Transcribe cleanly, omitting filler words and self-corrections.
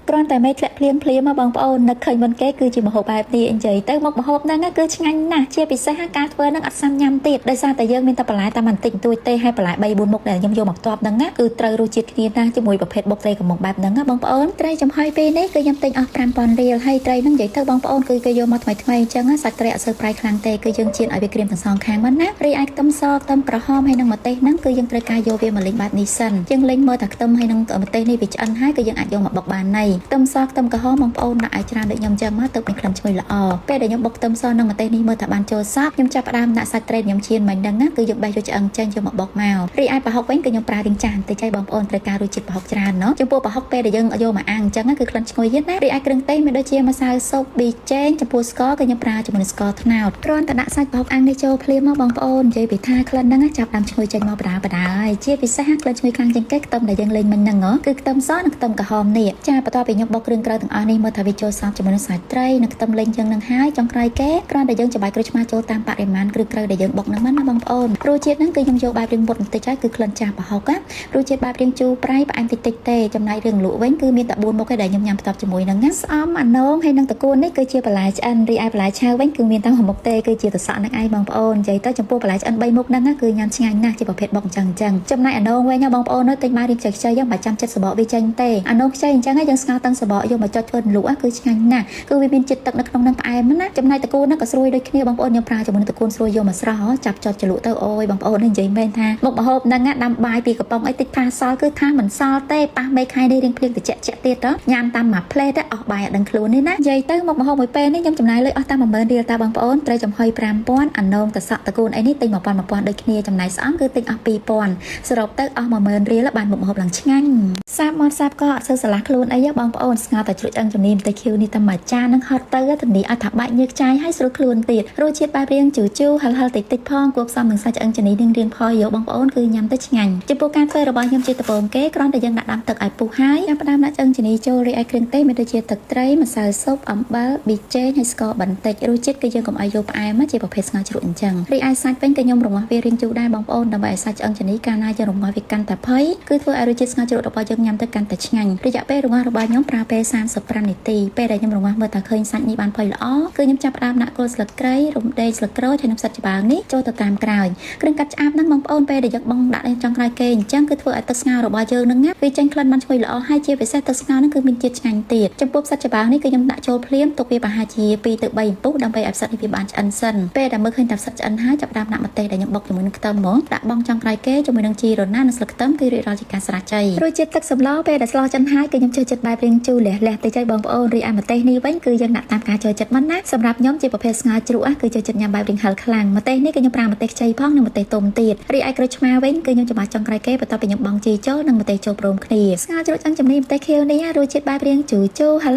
គ្រាន់តែមេធ្លាក់ភ្លាមមកបងប្អូននឹកឃើញមុនគេគឺជាម្ហូបបែបនេះអញ្ចឹងទៅមកម្ហូបហ្នឹងគឺឆ្ងាញ់ណាស់ជាពិសេសការធ្វើហ្នឹងអត់សាំញ៉ាំទៀតដោយសារតែយើងមានតែបន្លែតែបន្តិចតួចទេហើយបន្លែ3 4មុខដែលខ្ញុំយកមកផ្ទាប់ហ្នឹងណាគឺត្រូវរសជាតិគ្នាណាស់ជាមួយប្រភេទបុកត្រីកំមុំបែបហ្នឹងណាបងប្អូនត្រីចំហុយពេលនេះគឺខ្ញុំទិញអស់ 5,000 រៀលហើយត្រីហ្នឹងនិយាយទៅបងប្អូនគឺគេយកមកថ្មីអញ្ចឹងសាច់ត្រីអត់សូវប្រៃខ្លាំងទេគឺយើងចៀនឲ្យវាក្រៀមទាំងសងខាងមកណារីឯខ្ទឹមសខ្ទឹមក្រហមហើយនិងម្ទេសហ្នឹងគឺយើងត្រូវការយកវាមកលេងបែបនេះសិនយើងលេងមើលតែខ្ទឹមហើយនិងម្ទេសនេះវាឆ្អិនហើយគឺយើងអាចយកមកបុកបានណៃខ្ទឹមសខ្ទឹមក្រហមបងប្អូនដាក់ឲ្យច្រើនដូចខ្ញុំអញ្ចឹងមកទៅមានក្លិនឈ្ងុយល្អពេលដែលខ្ញុំបុកខ្ទឹមសនិងម្ទេសនេះមើលថាបានចូលសក់ខ្ញុំចាប់ផ្ដើមដាក់សាច់ត្រីខ្ញុំចៀនមិញហ្នឹងណាគឺយើងបេះយកឆ្អឹងចេញយកមកបុកមករីឯប្រហុកវិញគឺខ្ញុំប្រើរាងចាស់បន្តិចហើយបងប្អូនត្រូវការរសជាតិប្រហុកច្រើនណោះចំពោះប្រហុកពេលដែលយើងយកមកអាំងអញ្ចឹងគឺក្លិនឈ្ងុយទៀតណារីឯគ្រឿងទេសមានដូចជាម្សៅស៊ុបប៊ីចេងចំពោះស្ករគឺខ្ញុំប្រើជាមួយនឹងស្ករត្នោតគ្រាន់តែដាក់សាច់ប្រហុកអាំងនេះចូលភ្លាមមកបងប្អូននិយាយពីថាក្លិនហ្នឹងចាប់ដើមឈ្ងុយចេញមកបដាហើយជាពិសេសក្លិនឈ្ងុយខ្លាំងជាងគេខ្ទឹមដែលយើងលេងមិញហ្នឹងគឺខ្ទឹមសនិងខ្ទឹមក្រហមនេះចាបន្ទាប់ពីខ្ញុំបុកគ្រឿងក្រៅទាំងអស់នេះមើលថាវាចូលសព្វជាមួយនឹងសាច់ត្រីនិងខ្ទឹមលេងចឹងនឹងហើយចុងក្រោយគេគ្រាន់តែយើងច្បាយក្រូចឆ្មាចូលតាមបរិមាណគ្រឿងក្រៅដែលយើងបុកហ្នឹងណាបងប្អូនរសជាតិហ្នឹងគឺខ្ញុំយកបែបរៀងមុតបន្តិចហើយគឺក្លិនចាស់ប្រហុកណារសជាតិបែបរៀងជូរប្រៃផ្អែមតិចៗទេចំណែករឿងលក់វិញគឺមានតែ4មុខឯដែលខ្ញុំញ៉ាំផ្ទាប់ជាមួយនឹងណាស្អំអាណងហើយនិងតកួននេះគឺជាបន្លែឆ្អិនរីឯបន្លែឆៅវិញគឺមានតែ1មុខទេគឺជាតសក់នឹងឯងបងប្អូននិយាយទៅចំពោះបន្លែឆ្អិន3មុខហ្នឹងគឺញ៉ាំឆ្ងាញ់ណាស់ជាប្រភេទបុកអញ្ចឹងចំណែកអាណងវិញបងប្អូននៅទិញមករៀងខ្ចីៗយើងមិនចាំចិត្តសបកវាចេញទេអាណងខ្ចីអញ្ចឹងយើងស្ងោរទាំងសបកយកមកចុចធ្វើលក់គឺឆ្ងាញ់ណាស់គឺវាមានជាតិទឹកនៅក្នុងហ្នឹងផ្អែមណាចំណែកតកួនហ្នឹងក៏ស្រួយដូចគ្នាបងប្អូនខ្ញុំប្រើជាមួយនឹងតកួនស្រួយយកមកស្រស់ចាប់ចុចចលក់ទៅអូយបងប្អូននិយាយមែនថាមុខម្ហូបហ្នឹងដាំបាយពីកំប៉ុងអីតិចថាសល់គឺថាមិនសល់ទេប៉ះមេខែនេះរៀងភ្លៀងត្រជាក់ទៀតញ៉ាំតាមមួយផ្លេតអស់បាយអត់ដឹងខ្លួននេះណានិយាយទៅមុខម្ហូបមួយពេលនេះខ្ញុំចំណាយលុយអស់តាម10000រៀលតាបងប្អូនត្រីចំហុយ 5,000 អាណងតសក់តកួនអីនេះទិញ 1,000 ដូចគ្នាចំណែកស្អំគឺទិញអស់ 2,000 សរុបទៅអស់ 10000 រៀលបានមុខម្ហូបឡើងឆ្ងាញ់សាបមាត់សាបក៏អត់សូវស្រឡះខ្លួនអីបងប្អូនស្ងោរតែជ្រក់ឆ្អឹងជំនីម្ទេសខៀវនេះតែមួយចាននឹងហត់ទៅធានាឲ្យថាបាច់ញើកចាយឲ្យស្រួលខ្លួនទៀតរសជាតិបែបរៀងជូរជូរហិលតិចផងគួបផ្សំនឹងសាច់ឆ្អឹងជំនីរៀងផយយកបងប្អូនគឺញ៉ាំទៅឆ្ងាញ់ចំពោះការធ្វើរបស់ខ្ញុំជាដំបូងគេគ្រាន់តែយើងដាក់ដាំទឹកឲ្យពុះហើយចាប់ផ្ដើមដាក់ឆ្អឹងជំនីចូលរីឯគ្រឿងទេសមានដូចជាទឹកត្រីម្សៅស៊ុបអំបិលប៊ីចេងហើយស្ករបន្តិចរសជាតិគឺយើងកុំឲ្យយកផ្អែមជាប្រភេទស្ងោរជ្រក់អញ្ចឹងរីឯសាច់វិញក៏ខ្ញុំរងាស់វារៀងជូរដែរបងប្អូនដើម្បីឲ្យសាច់ឆ្អឹងជំនីកាលណាយើងរងាស់វាកាន់តែផុយគឺធ្វើឲ្យរសជាតិស្ងោរជ្រក់របស់យើងញ៉ាំទៅកាន់តែឆ្ងាញ់រយៈពេលរងាស់របស់ខ្ញុំប្រើពេល35នាទីពេលដែលខ្ញុំរងាស់មើលថាឃើញសាច់នេះបានផុយល្អគឺខ្ញុំចាប់ផ្ដើមដាក់គល់ស្លឹកគ្រៃរំដេងស្លឹកក្រូចហើយនិងផ្សិតច្បើងនេះចូលទៅតាមក្រោយគ្រឿងកាត់ឆ្អាបហ្នឹងបងប្អូនពេលដែលយើងបង់ដាក់ចុងក្រោយគេអញ្ចឹងគឺធ្វើឲ្យទឹកស្ងោររបស់យើងហ្នឹងវាចេញក្លិនបានឈ្ងុយល្អហើយជាពិសេសទឹកស្ងោរហ្នឹងគឺមានជាតិឆ្ងាញ់ទៀតចំពោះផ្សិតច្បើងនេះគឺខ្ញុំដាក់ចូលភ្លាមទុកវាប្រហែលជា2ទៅ3អំពុះដើម្បីឲ្យផ្សិតនេះវាបានឆ្អិនសិនពេលដែលមើលឃើញថាផ្សិតឆ្អិនហើយចាប់ផ្ដើមដាក់ម្ទេសដែលខ្ញុំបុកជាមួយនឹងខ្ទឹមមកដាក់បង់ចុងក្រោយគេជាមួយនឹងជីរណានិងស្លឹកខ្ទឹមគឺរៀបរាល់ជាការស្រេចជ័យរសជាតិទឹកសម្លពេលដែលស្លោឆ្អិនហើយគឺខ្ញុំចូលចិត្តបែបរៀងជូរលះតិចបងប្អូនរីឯម្ទេសនេះវិញគឺយើងដាក់តាមការចូលចិត្តមិនណាសម្រាប់ខ្ញុំជាប្រភេទស្ងោរជ្រក់គឺចូលចិត្តញ៉ាំបែបរៀងហិលខ្លាំងម្ទេសនេះគឺខ្ញុំប្រើម្ទេសខ្ចីផងនិងម្ទេសទុំទៀតរីឯក្រូចឆ្មាវិញគឺខ្ញុំចំបាច់ចុងក្រោយគេបន្ទាប់ពីខ្ញុំបង់ជីចូលនិងម្ទេសចូលព្រមគ្នាស្ងោរជ្រក់ឆ្អឹងជំនីម្ទេសខៀវនេះរសជាតិបែបរៀងជូរហិល